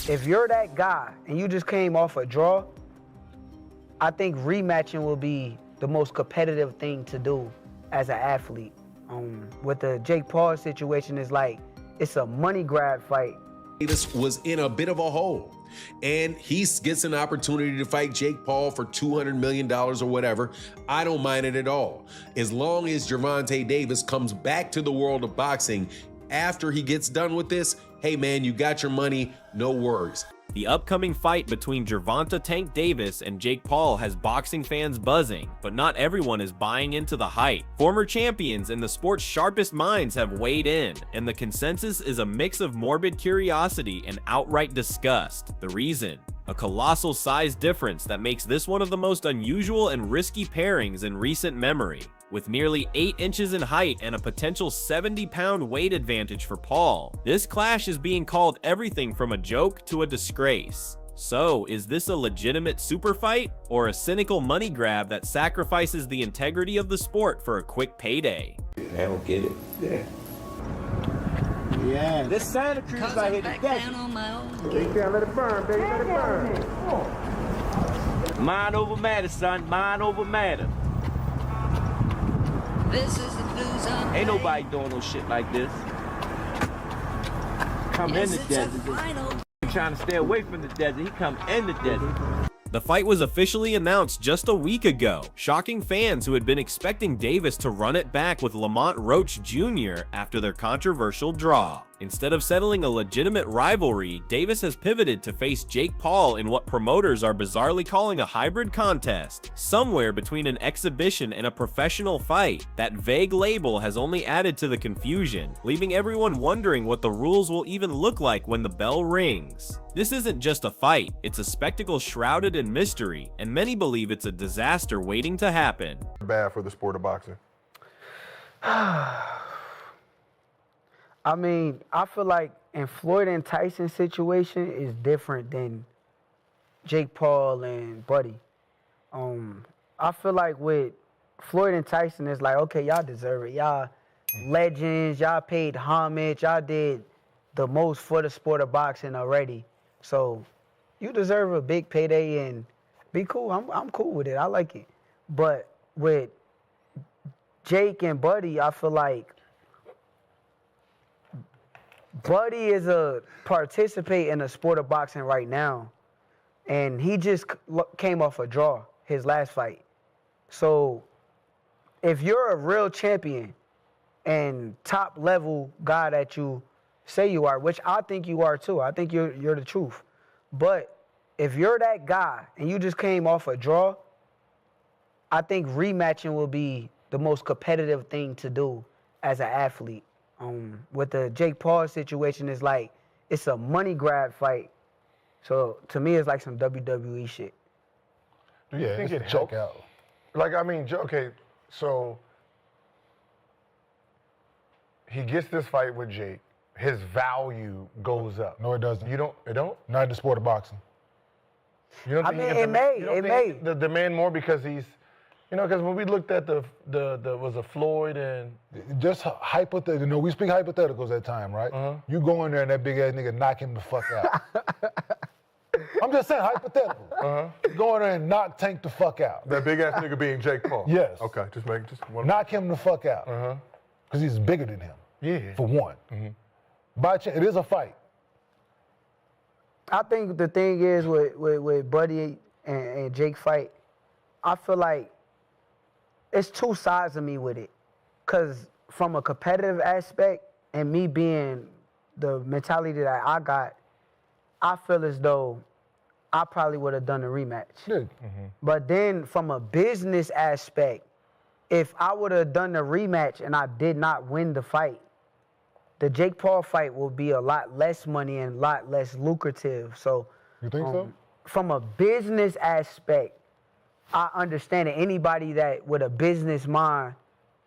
If you're that guy and you just came off a draw, I think rematching will be the most competitive thing to do as an athlete. With the Jake Paul situation, is like, it's a money grab fight. Davis was in a bit of a hole, and he gets an opportunity to fight Jake Paul for $200 million or whatever. I don't mind it at all. As long as Gervonta Davis comes back to the world of boxing after he gets done with this, hey man, you got your money, no worries. The upcoming fight between Gervonta Tank Davis and Jake Paul has boxing fans buzzing, but not everyone is buying into the hype. Former champions and the sport's sharpest minds have weighed in, and the consensus is a mix of morbid curiosity and outright disgust. The reason? A colossal size difference that makes this one of the most unusual and risky pairings in recent memory. With merely 8 inches in height and a potential 70-pound weight advantage for Paul, this clash is being called everything from a joke to a disgrace. So, is this a legitimate super fight, or a cynical money grab that sacrifices the integrity of the sport for a quick payday? I don't get it. Yeah, this Santa Cruz right here, the desert. You can't let it burn, baby, let it burn. Mind over matter, son, mind over matter. This is the blues on. Ain't nobody doing no shit like this. Come in the desert. Trying to stay away from the desert. He come in the desert. The fight was officially announced just a week ago, shocking fans who had been expecting Davis to run it back with Lamont Roach Jr. after their controversial draw. Instead of settling a legitimate rivalry, Davis has pivoted to face Jake Paul in what promoters are bizarrely calling a hybrid contest, somewhere between an exhibition and a professional fight. That vague label has only added to the confusion, leaving everyone wondering what the rules will even look like when the bell rings. This isn't just a fight, it's a spectacle shrouded in mystery, and many believe it's a disaster waiting to happen. Bad for the sport of boxing. I mean, I feel like in Floyd and Tyson's situation is different than Jake Paul and Buddy. I feel like with Floyd and Tyson, it's like, okay, y'all deserve it. Y'all legends, y'all paid homage, y'all did the most for the sport of boxing already. So you deserve a big payday and be cool. I'm cool with it. I like it. But with Jake and Buddy, I feel like Buddy is a participate in the sport of boxing right now, and he just came off a draw his last fight. So if you're a real champion and top level guy that you say you are, which I think you are too, I think you're the truth. But if you're that guy and you just came off a draw, I think rematching will be the most competitive thing to do as an athlete. With the Jake Paul situation, is like, it's a money grab fight. So to me, it's like some WWE shit. Do you think it helps? Like, I mean, okay, so he gets this fight with Jake. His value goes up. No, it doesn't. You don't? It don't? Not in the sport of boxing. You don't think it may. The demand more because he's, you know, because when we looked at the was a Floyd and just hypothetical. You know, we speak hypotheticals at time, right? You go in there and that big ass nigga knock him the fuck out. I'm just saying hypothetical. Go in there and knock Tank the fuck out. That big ass nigga being Jake Paul. Yes. Okay, just one. Knock him the fuck out. Because he's bigger than him. Yeah. For one. By chance, it is a fight. I think the thing is with Buddy and Jake fight, I feel like it's two sides of me with it. Because from a competitive aspect and me being the mentality that I got, I feel as though I probably would have done a rematch. Yeah. But then from a business aspect, if I would have done the rematch and I did not win the fight, the Jake Paul fight will be a lot less money and a lot less lucrative. So, you think so? From a business aspect, I understand that anybody that with a business mind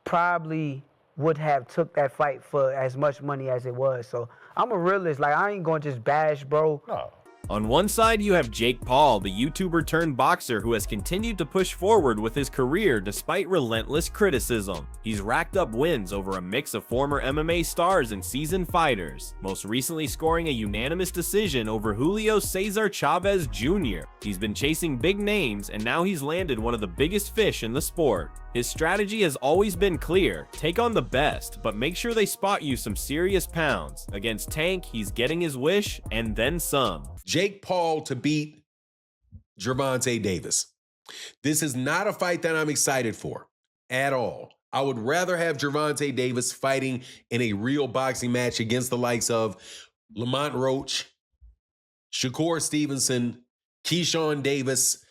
probably would have took that fight for as much money as it was. So I'm a realist. Like, I ain't gonna just bash, bro. No. On one side, you have Jake Paul, the YouTuber turned boxer who has continued to push forward with his career despite relentless criticism. He's racked up wins over a mix of former MMA stars and seasoned fighters, most recently scoring a unanimous decision over Julio Cesar Chavez Jr. He's been chasing big names, and now he's landed one of the biggest fish in the sport. His strategy has always been clear: take on the best, but make sure they spot you some serious pounds. Against Tank, he's getting his wish and then some. Jake Paul to beat Gervonta Davis. This is not a fight that I'm excited for at all. I would rather have Gervonta Davis fighting in a real boxing match against the likes of Lamont Roach, Shakur Stevenson, Keyshawn Davis,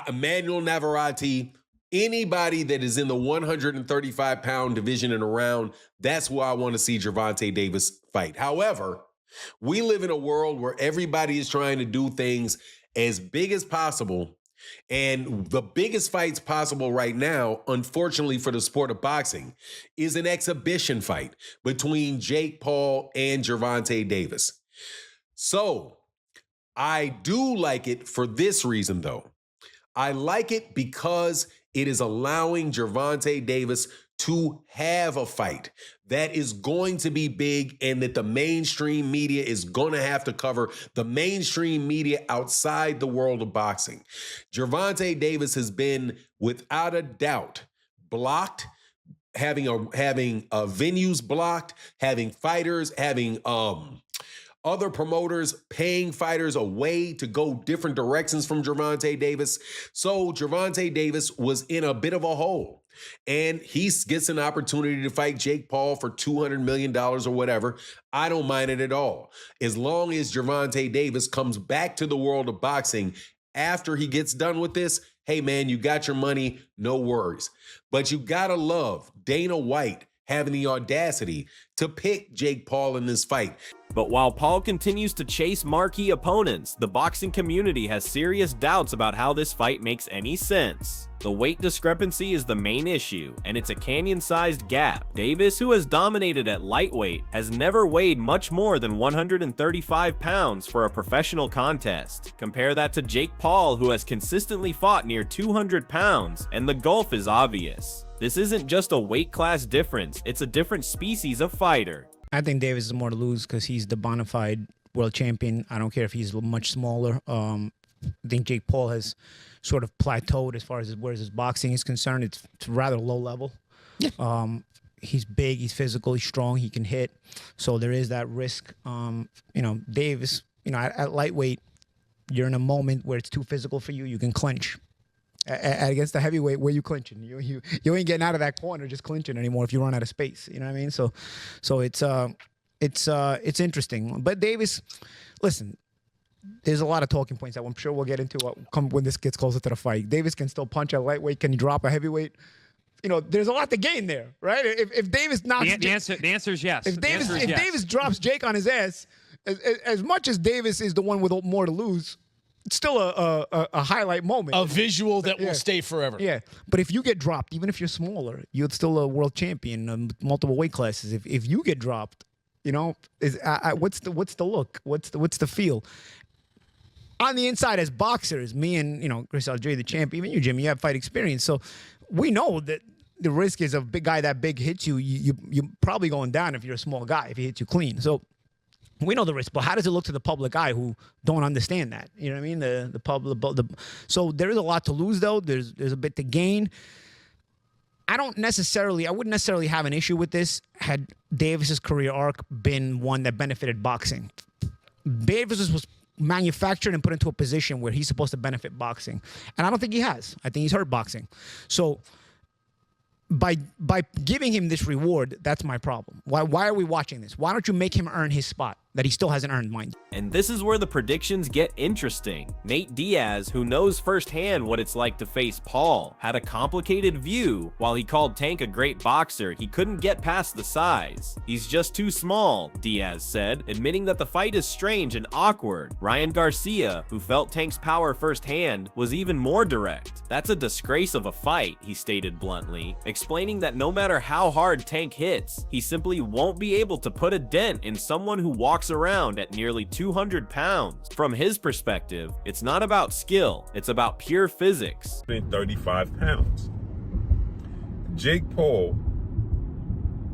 Emmanuel Navarrete, anybody that is in the 135-pound division and around. That's who I want to see Gervonta Davis fight. However, we live in a world where everybody is trying to do things as big as possible. And the biggest fights possible right now, unfortunately for the sport of boxing, is an exhibition fight between Jake Paul and Gervonta Davis. So I do like it for this reason, though. I like it because it is allowing Gervonta Davis to have a fight that is going to be big and that the mainstream media is going to have to cover, the mainstream media outside the world of boxing. Gervonta Davis has been, without a doubt, blocked, having venues blocked, having fighters, having other promoters paying fighters away to go different directions from Gervonta Davis. So Gervonta Davis was in a bit of a hole. And he gets an opportunity to fight Jake Paul for $200 million or whatever. I don't mind it at all. As long as Gervonta Davis comes back to the world of boxing after he gets done with this, hey man, you got your money, no worries. But you gotta love Dana White having the audacity to pick Jake Paul in this fight. But while Paul continues to chase marquee opponents, the boxing community has serious doubts about how this fight makes any sense. The weight discrepancy is the main issue, and it's a canyon-sized gap. Davis, who has dominated at lightweight, has never weighed much more than 135 pounds for a professional contest. Compare that to Jake Paul, who has consistently fought near 200 pounds, and the gulf is obvious. This isn't just a weight class difference, it's a different species of fighter. I think Davis is more to lose because he's the bona fide world champion. I don't care if he's much smaller. I think Jake Paul has sort of plateaued as far as where his boxing is concerned. It's rather low level. Yeah. He's big, he's physical, he's strong, he can hit. So there is that risk. Davis, at lightweight, you're in a moment where it's too physical for you. You can clinch. Against the heavyweight, where you clinching? You ain't getting out of that corner just clinching anymore if you run out of space. You know what I mean? So it's interesting. But Davis, listen, there's a lot of talking points that I'm sure we'll get into when this gets closer to the fight. Davis can still punch at lightweight. Can he drop a heavyweight? There's a lot to gain there, right? If Davis knocks the answer is yes. If Davis drops Jake on his ass, as much as Davis is the one with more to lose, it's still a highlight moment. A visual that will stay forever. Yeah. But if you get dropped, even if you're smaller, you're still a world champion, multiple weight classes. If you get dropped, what's the look? What's the feel? On the inside as boxers, me and, Chris Algieri, the champ, even you, Jimmy, you have fight experience. So we know that the risk is a big guy that big hits you, you're probably going down if you're a small guy, if he hits you clean. So we know the risk, but how does it look to the public eye who don't understand that? You know what I mean? The public. So there is a lot to lose, though. There's a bit to gain. I wouldn't necessarily have an issue with this had Davis's career arc been one that benefited boxing. Davis was manufactured and put into a position where he's supposed to benefit boxing, and I don't think he has. I think he's hurt boxing. So by giving him this reward, that's my problem. Why are we watching this? Why don't you make him earn his spot that he still hasn't earned, mind you? And this is where the predictions get interesting. Nate Diaz, who knows firsthand what it's like to face Paul, had a complicated view. While he called Tank a great boxer, he couldn't get past the size. He's just too small, Diaz said, admitting that the fight is strange and awkward. Ryan Garcia, who felt Tank's power firsthand, was even more direct. That's a disgrace of a fight, he stated bluntly, explaining that no matter how hard Tank hits, he simply won't be able to put a dent in someone who walks walks around at nearly 200 pounds. From his perspective, it's not about skill, it's about pure physics. 35 pounds. Jake Paul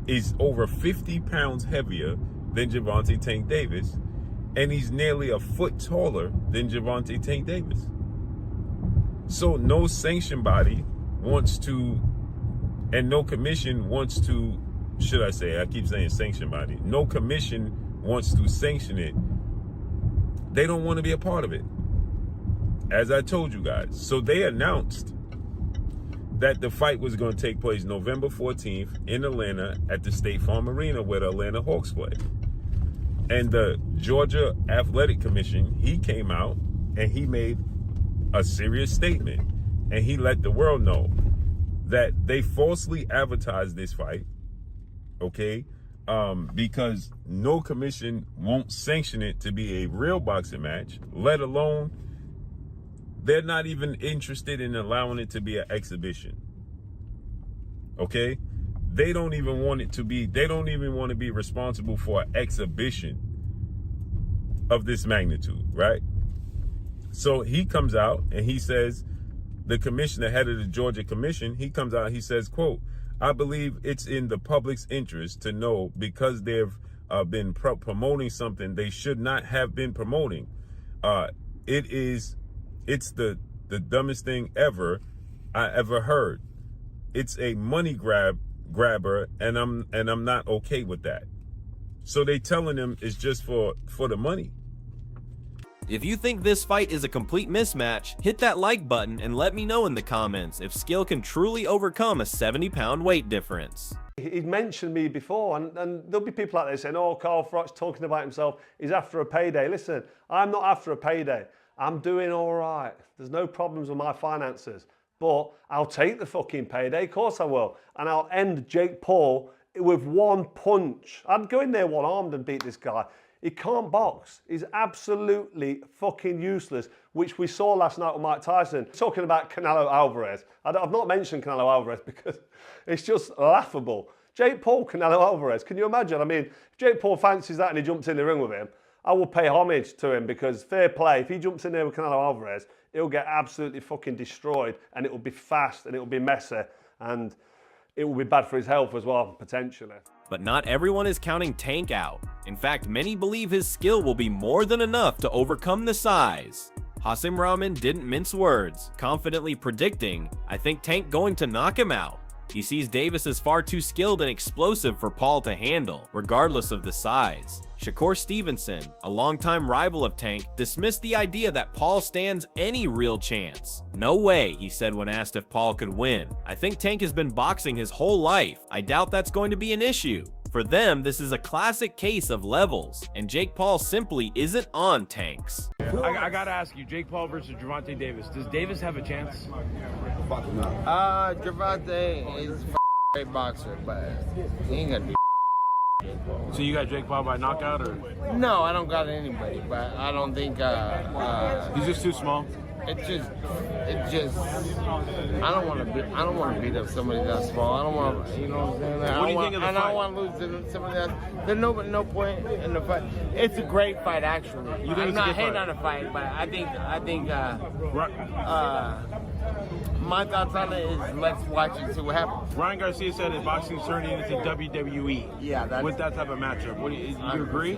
is over 50 pounds heavier than Gervonta Tank Davis, and he's nearly a foot taller than Gervonta Tank Davis. So no sanction body wants to, and no commission wants to, should I say, I keep saying sanction body, no commission wants to sanction it. They don't want to be a part of it, as I told you guys. So they announced that the fight was going to take place November 14th in Atlanta at the State Farm Arena where the Atlanta Hawks play. And the Georgia Athletic Commission, he came out and he made a serious statement. And he let the world know that they falsely advertised this fight, okay? Because no commission won't sanction it to be a real boxing match, let alone they're not even interested in allowing it to be an exhibition. Okay? They don't even want it to be, they don't even want to be responsible for an exhibition of this magnitude, right? So he comes out and he says, the commissioner, head of the Georgia Commission, he comes out, he says, quote, I believe it's in the public's interest to know because they've been promoting something they should not have been promoting. It's the dumbest thing I ever heard. It's a money grabber, and I'm not okay with that. So they telling him it's just for the money. If you think this fight is a complete mismatch, hit that like button and let me know in the comments if skill can truly overcome a 70-pound weight difference. He's mentioned me before, and there'll be people out there saying, oh, Carl Froch's talking about himself, he's after a payday. Listen, I'm not after a payday. I'm doing all right. There's no problems with my finances, but I'll take the fucking payday, of course I will. And I'll end Jake Paul with one punch. I'd go in there one-armed and beat this guy. He can't box. He's absolutely fucking useless, which we saw last night with Mike Tyson. Talking about Canelo Alvarez. I've not mentioned Canelo Alvarez because it's just laughable. Jake Paul, Canelo Alvarez. Can you imagine? I mean, if Jake Paul fancies that and he jumps in the ring with him, I will pay homage to him because fair play. If he jumps in there with Canelo Alvarez, he'll get absolutely fucking destroyed and it will be fast and it will be messy and it will be bad for his health as well, potentially. But not everyone is counting Tank out. In fact, many believe his skill will be more than enough to overcome the size. Hasim Rahman didn't mince words, confidently predicting, I think Tank going to knock him out. He sees Davis as far too skilled and explosive for Paul to handle, regardless of the size. Shakur Stevenson, a longtime rival of Tank, dismissed the idea that Paul stands any real chance. No way, he said when asked if Paul could win. I think Tank has been boxing his whole life. I doubt that's going to be an issue. For them, this is a classic case of levels, and Jake Paul simply isn't on Tank's. I gotta ask you, Jake Paul versus Gervonta Davis. Does Davis have a chance? Gervonta is a great boxer, but he ain't gonna be. So you got Jake Paul by knockout, or? No, I don't got anybody, but I don't think. He's just too small. It's just. I don't want to beat up somebody that small. I don't want to. You know what I'm saying? What do you think of the fight? I don't want to lose to somebody that. There's no point in the fight. It's a great fight, actually. I'm not hating on the fight, but I think. My thoughts on it is let's watch and see what happens. Ryan Garcia said that boxing's turning into WWE. Yeah, with that type of matchup. What do you agree?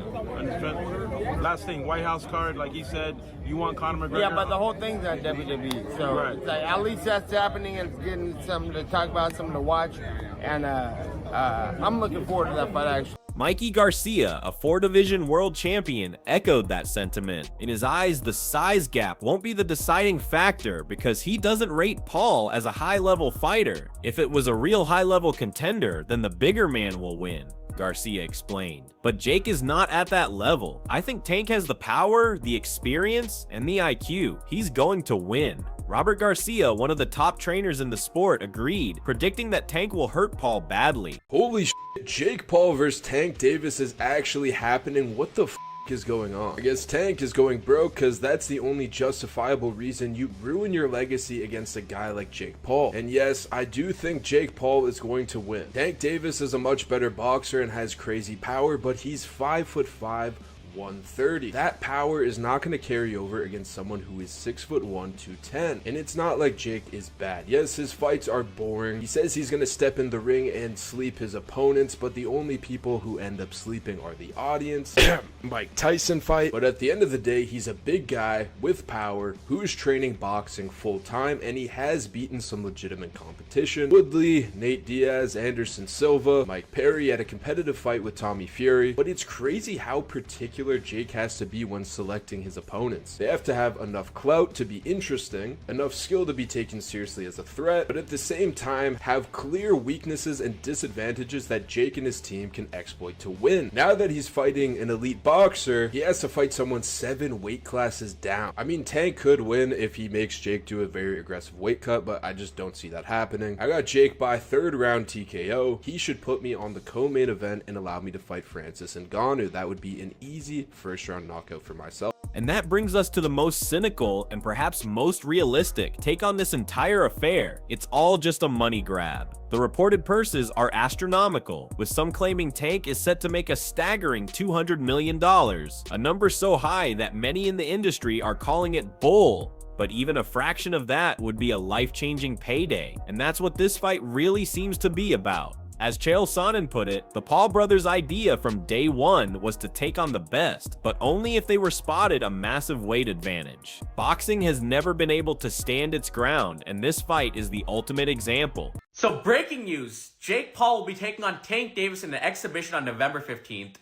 Last thing, White House card, like he said, you want Conor McGregor? Yeah, but the whole thing's on WWE. So right. It's like, at least that's happening and it's getting something to talk about, something to watch. And I'm looking forward to that fight, actually. Mikey Garcia, a 4-division world champion, echoed that sentiment. In his eyes, the size gap won't be the deciding factor because he doesn't rate Paul as a high-level fighter. If it was a real high-level contender, then the bigger man will win, Garcia explained. But Jake is not at that level. I think Tank has the power, the experience, and the IQ. He's going to win. Robert Garcia, one of the top trainers in the sport, agreed, predicting that Tank will hurt Paul badly. Holy shit, Jake Paul versus Tank Davis is actually happening. What the f is going on? I guess Tank is going broke because that's the only justifiable reason you ruin your legacy against a guy like Jake Paul. And yes, I do think Jake Paul is going to win. Tank Davis is a much better boxer and has crazy power, but he's 5'5", 130. That power is not going to carry over against someone who is 6'1", 210. And it's not like Jake is bad. Yes, his fights are boring. He says he's going to step in the ring and sleep his opponents, but the only people who end up sleeping are the audience. Mike Tyson fight. But at the end of the day, he's a big guy with power who is training boxing full time, and he has beaten some legitimate competition. Woodley, Nate Diaz, Anderson Silva, Mike Perry had a competitive fight with Tommy Fury. But it's crazy how particular Jake has to be when selecting his opponents. They have to have enough clout to be interesting, enough skill to be taken seriously as a threat, but at the same time have clear weaknesses and disadvantages that Jake and his team can exploit to win. Now that he's fighting an elite boxer, he has to fight someone 7 weight classes down. I mean, Tank could win if he makes Jake do a very aggressive weight cut, but I just don't see that happening. I got Jake by 3rd round TKO. He should put me on the co-main event and allow me to fight Francis Ngannou. That would be an easy first round knockout for myself. And that brings us to the most cynical and perhaps most realistic take on this entire affair. It's all just a money grab. The reported purses are astronomical, with some claiming Tank is set to make a staggering $200 million, a number so high that many in the industry are calling it bull. But even a fraction of that would be a life-changing payday, and that's what this fight really seems to be about. As Chael Sonnen put it, the Paul brothers' idea from day one was to take on the best, but only if they were spotted a massive weight advantage. Boxing has never been able to stand its ground, and this fight is the ultimate example. So breaking news, Jake Paul will be taking on Tank Davis in an exhibition on November 15th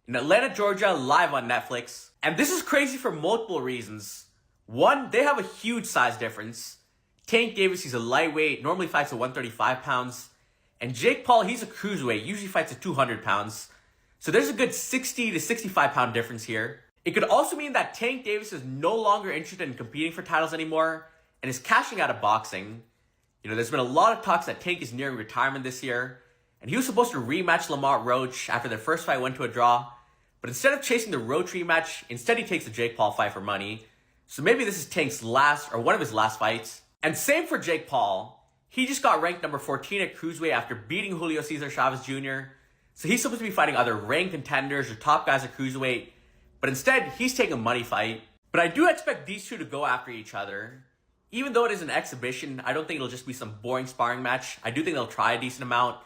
in Atlanta, Georgia, live on Netflix. And this is crazy for multiple reasons. One, they have a huge size difference. Tank Davis, he's a lightweight, normally fights at 135 pounds. And Jake Paul, he's a cruiserweight, usually fights at 200 pounds. So there's a good 60 to 65 pound difference here. It could also mean that Tank Davis is no longer interested in competing for titles anymore and is cashing out of boxing. You know, there's been a lot of talks that Tank is nearing retirement this year, and he was supposed to rematch Lamont Roach after their first fight went to a draw. But instead of chasing the Roach rematch, instead he takes the Jake Paul fight for money. So maybe this is Tank's last, or one of his last fights. And same for Jake Paul. He just got ranked number 14 at cruiserweight after beating Julio Cesar Chavez Jr. So he's supposed to be fighting other ranked contenders or top guys at cruiserweight. But instead, he's taking a money fight. But I do expect these two to go after each other. Even though it is an exhibition, I don't think it'll just be some boring sparring match. I do think they'll try a decent amount.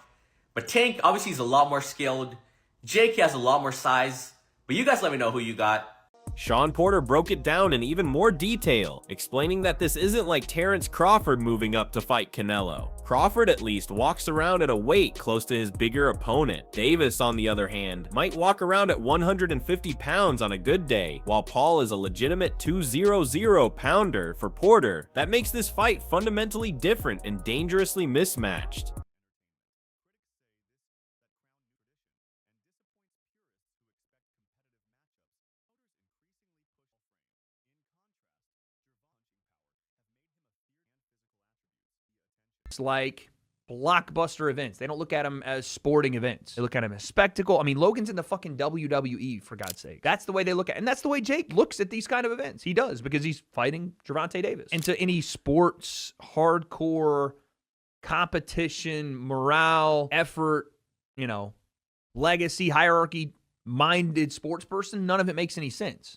But Tank, obviously, is a lot more skilled. Jake, he has a lot more size. But you guys let me know who you got. Sean Porter broke it down in even more detail, explaining that this isn't like Terrence Crawford moving up to fight Canelo. Crawford at least walks around at a weight close to his bigger opponent. Davis, on the other hand, might walk around at 150 pounds on a good day, while Paul is a legitimate 200 pounder for Porter. That makes this fight fundamentally different and dangerously mismatched. Like blockbuster events. They don't look at them as sporting events. They look at them as spectacle. I mean, Logan's in the fucking WWE, for God's sake. That's the way they look at it. And that's the way Jake looks at these kind of events. He does, because he's fighting Gervonta Davis. And to any sports, hardcore, competition, morale, effort, you know, legacy, hierarchy-minded sports person, none of it makes any sense.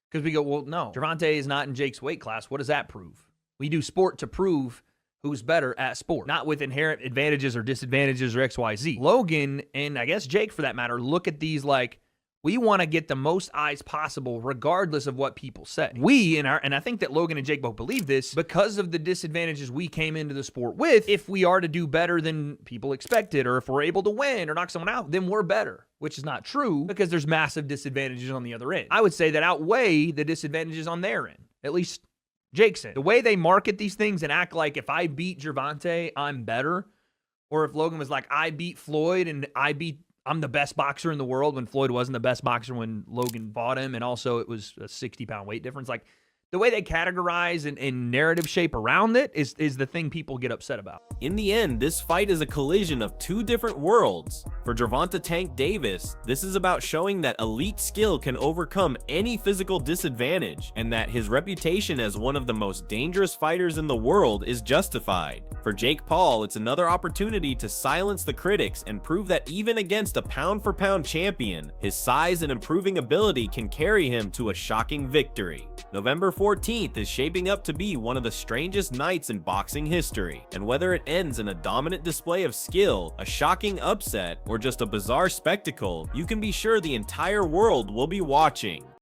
Because we go, well, no, Gervonta is not in Jake's weight class. What does that prove? We do sport to prove who's better at sport, not with inherent advantages or disadvantages or XYZ. Logan, and I guess Jake for that matter, look at these like, we want to get the most eyes possible regardless of what people say. And I think that Logan and Jake both believe this, because of the disadvantages we came into the sport with, if we are to do better than people expected, or if we're able to win or knock someone out, then we're better. Which is not true, because there's massive disadvantages on the other end. I would say that outweigh the disadvantages on their end, at least Jake said. The way they market these things and act like if I beat Gervonta, I'm better. Or if Logan was like, I beat Floyd and I'm the best boxer in the world, when Floyd wasn't the best boxer when Logan fought him. And also it was a 60-pound weight difference. Like, The way they categorize and narrative shape around it is the thing people get upset about. In the end, this fight is a collision of two different worlds. For Gervonta Tank Davis, this is about showing that elite skill can overcome any physical disadvantage, and that his reputation as one of the most dangerous fighters in the world is justified. For Jake Paul, it's another opportunity to silence the critics and prove that even against a pound-for-pound champion, his size and improving ability can carry him to a shocking victory. November 14th is shaping up to be one of the strangest nights in boxing history, and whether it ends in a dominant display of skill, a shocking upset, or just a bizarre spectacle, you can be sure the entire world will be watching.